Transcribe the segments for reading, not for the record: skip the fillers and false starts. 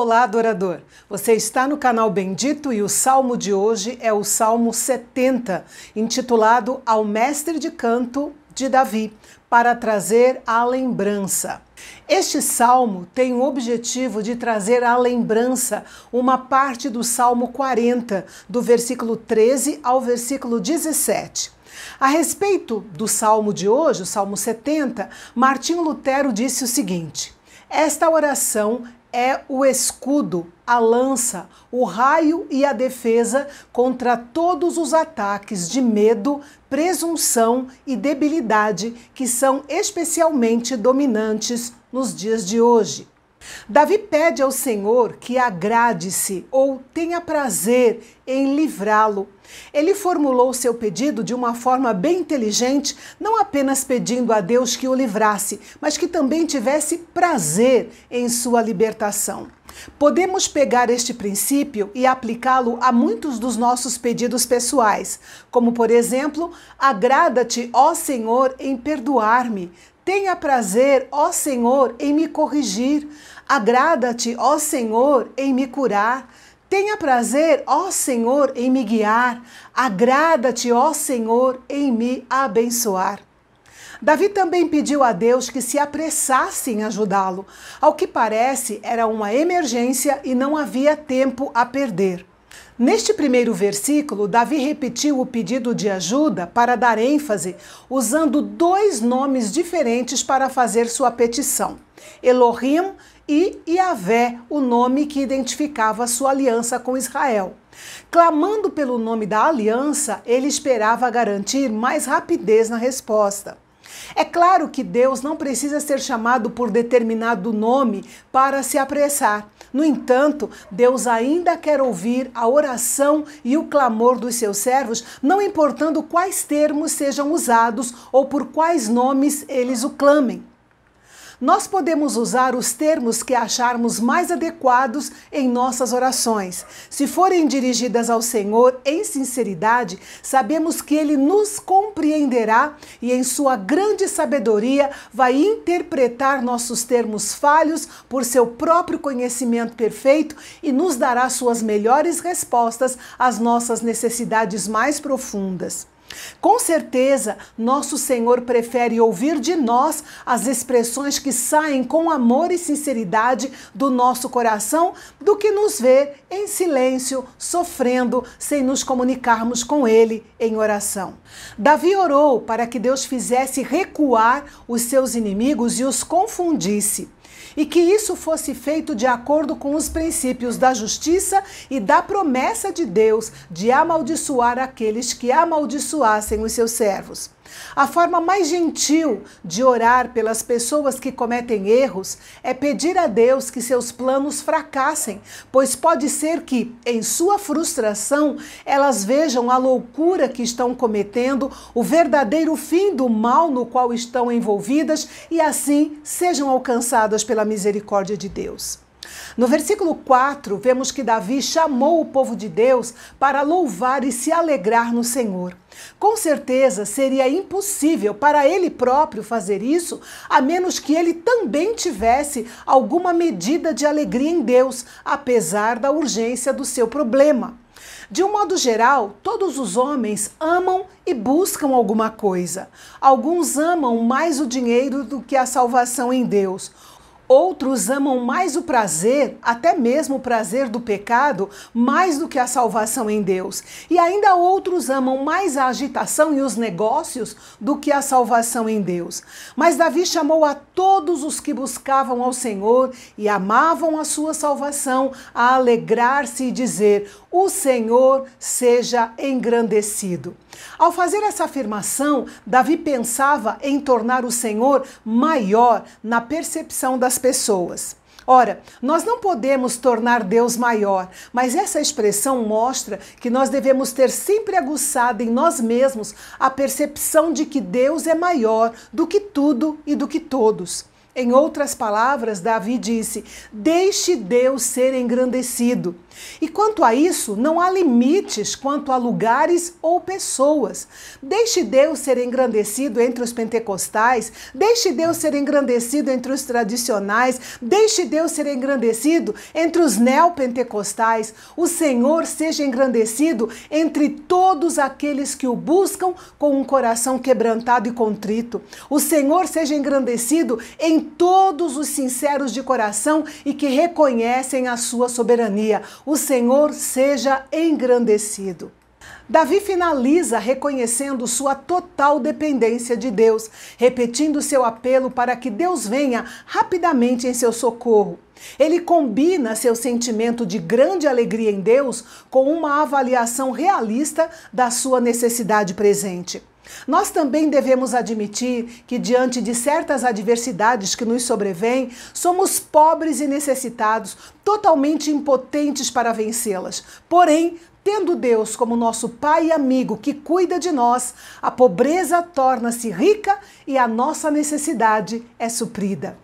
Olá, adorador! Você está no canal Bendito e o salmo de hoje é o Salmo 70, intitulado Ao Mestre de Canto de Davi, para trazer a lembrança. Este salmo tem o objetivo de trazer à lembrança uma parte do Salmo 40, do versículo 13 ao versículo 17. A respeito do salmo de hoje, o Salmo 70, Martinho Lutero disse o seguinte: esta oração é o escudo, a lança, o raio e a defesa contra todos os ataques de medo, presunção e debilidade que são especialmente dominantes nos dias de hoje. Davi pede ao Senhor que agrade-se ou tenha prazer em livrá-lo. Ele formulou seu pedido de uma forma bem inteligente, não apenas pedindo a Deus que o livrasse, mas que também tivesse prazer em sua libertação. Podemos pegar este princípio e aplicá-lo a muitos dos nossos pedidos pessoais, como por exemplo, agrada-te, ó Senhor, em perdoar-me. Tenha prazer, ó Senhor, em me corrigir. Agrada-te, ó Senhor, em me curar. Tenha prazer, ó Senhor, em me guiar. Agrada-te, ó Senhor, em me abençoar. Davi também pediu a Deus que se apressasse em ajudá-lo. Ao que parece, era uma emergência e não havia tempo a perder. Neste primeiro versículo, Davi repetiu o pedido de ajuda para dar ênfase, usando dois nomes diferentes para fazer sua petição: Elohim e Yahvé, o nome que identificava sua aliança com Israel. Clamando pelo nome da aliança, ele esperava garantir mais rapidez na resposta. É claro que Deus não precisa ser chamado por determinado nome para se apressar. No entanto, Deus ainda quer ouvir a oração e o clamor dos seus servos, não importando quais termos sejam usados ou por quais nomes eles o clamem. Nós podemos usar os termos que acharmos mais adequados em nossas orações. Se forem dirigidas ao Senhor em sinceridade, sabemos que Ele nos compreenderá e, em sua grande sabedoria, vai interpretar nossos termos falhos por seu próprio conhecimento perfeito e nos dará suas melhores respostas às nossas necessidades mais profundas. Com certeza, nosso Senhor prefere ouvir de nós as expressões que saem com amor e sinceridade do nosso coração do que nos ver em silêncio, sofrendo, sem nos comunicarmos com Ele em oração. Davi orou para que Deus fizesse recuar os seus inimigos e os confundisse, e que isso fosse feito de acordo com os princípios da justiça e da promessa de Deus de amaldiçoar aqueles que amaldiçoassem os seus servos. A forma mais gentil de orar pelas pessoas que cometem erros é pedir a Deus que seus planos fracassem, pois pode ser que, em sua frustração, elas vejam a loucura que estão cometendo, o verdadeiro fim do mal no qual estão envolvidas e assim sejam alcançadas pela misericórdia de Deus. No versículo 4, vemos que Davi chamou o povo de Deus para louvar e se alegrar no Senhor. Com certeza seria impossível para ele próprio fazer isso, a menos que ele também tivesse alguma medida de alegria em Deus, apesar da urgência do seu problema. De um modo geral, todos os homens amam e buscam alguma coisa. Alguns amam mais o dinheiro do que a salvação em Deus. Outros amam mais o prazer, até mesmo o prazer do pecado, mais do que a salvação em Deus. E ainda outros amam mais a agitação e os negócios do que a salvação em Deus. Mas Davi chamou a todos os que buscavam ao Senhor e amavam a sua salvação a alegrar-se e dizer: o Senhor seja engrandecido. Ao fazer essa afirmação, Davi pensava em tornar o Senhor maior na percepção das pessoas. Ora, nós não podemos tornar Deus maior, mas essa expressão mostra que nós devemos ter sempre aguçada em nós mesmos a percepção de que Deus é maior do que tudo e do que todos. Em outras palavras, Davi disse: deixe Deus ser engrandecido. E quanto a isso, não há limites quanto a lugares ou pessoas. Deixe Deus ser engrandecido entre os pentecostais, deixe Deus ser engrandecido entre os tradicionais, deixe Deus ser engrandecido entre os neopentecostais. O Senhor seja engrandecido entre todos aqueles que o buscam com um coração quebrantado e contrito. O Senhor seja engrandecido em todos os sinceros de coração e que reconhecem a sua soberania. O Senhor seja engrandecido. Davi finaliza reconhecendo sua total dependência de Deus, repetindo seu apelo para que Deus venha rapidamente em seu socorro. Ele combina seu sentimento de grande alegria em Deus com uma avaliação realista da sua necessidade presente. Nós também devemos admitir que, diante de certas adversidades que nos sobrevêm, somos pobres e necessitados, totalmente impotentes para vencê-las. Porém, tendo Deus como nosso Pai e amigo que cuida de nós, a pobreza torna-se rica e a nossa necessidade é suprida.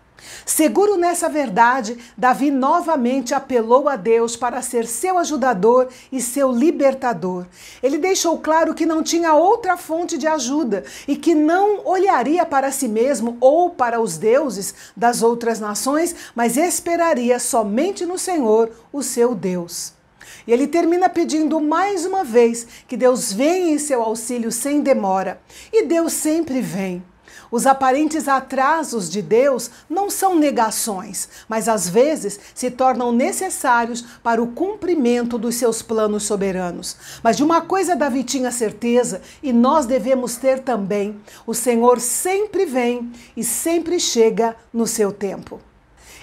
Seguro nessa verdade, Davi novamente apelou a Deus para ser seu ajudador e seu libertador. Ele deixou claro que não tinha outra fonte de ajuda e que não olharia para si mesmo ou para os deuses das outras nações, mas esperaria somente no Senhor, o seu Deus. E ele termina pedindo mais uma vez que Deus venha em seu auxílio sem demora. E Deus sempre vem. Os aparentes atrasos de Deus não são negações, mas às vezes se tornam necessários para o cumprimento dos seus planos soberanos. Mas de uma coisa Davi tinha certeza, e nós devemos ter também: o Senhor sempre vem e sempre chega no seu tempo.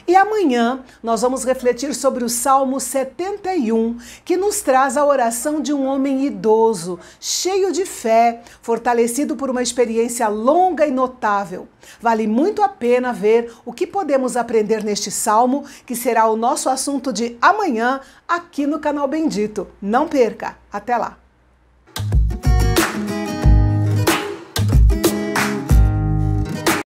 E amanhã nós vamos refletir sobre o Salmo 71, que nos traz a oração de um homem idoso, cheio de fé, fortalecido por uma experiência longa e notável. Vale muito a pena ver o que podemos aprender neste salmo, que será o nosso assunto de amanhã aqui no canal Bendito. Não perca! Até lá!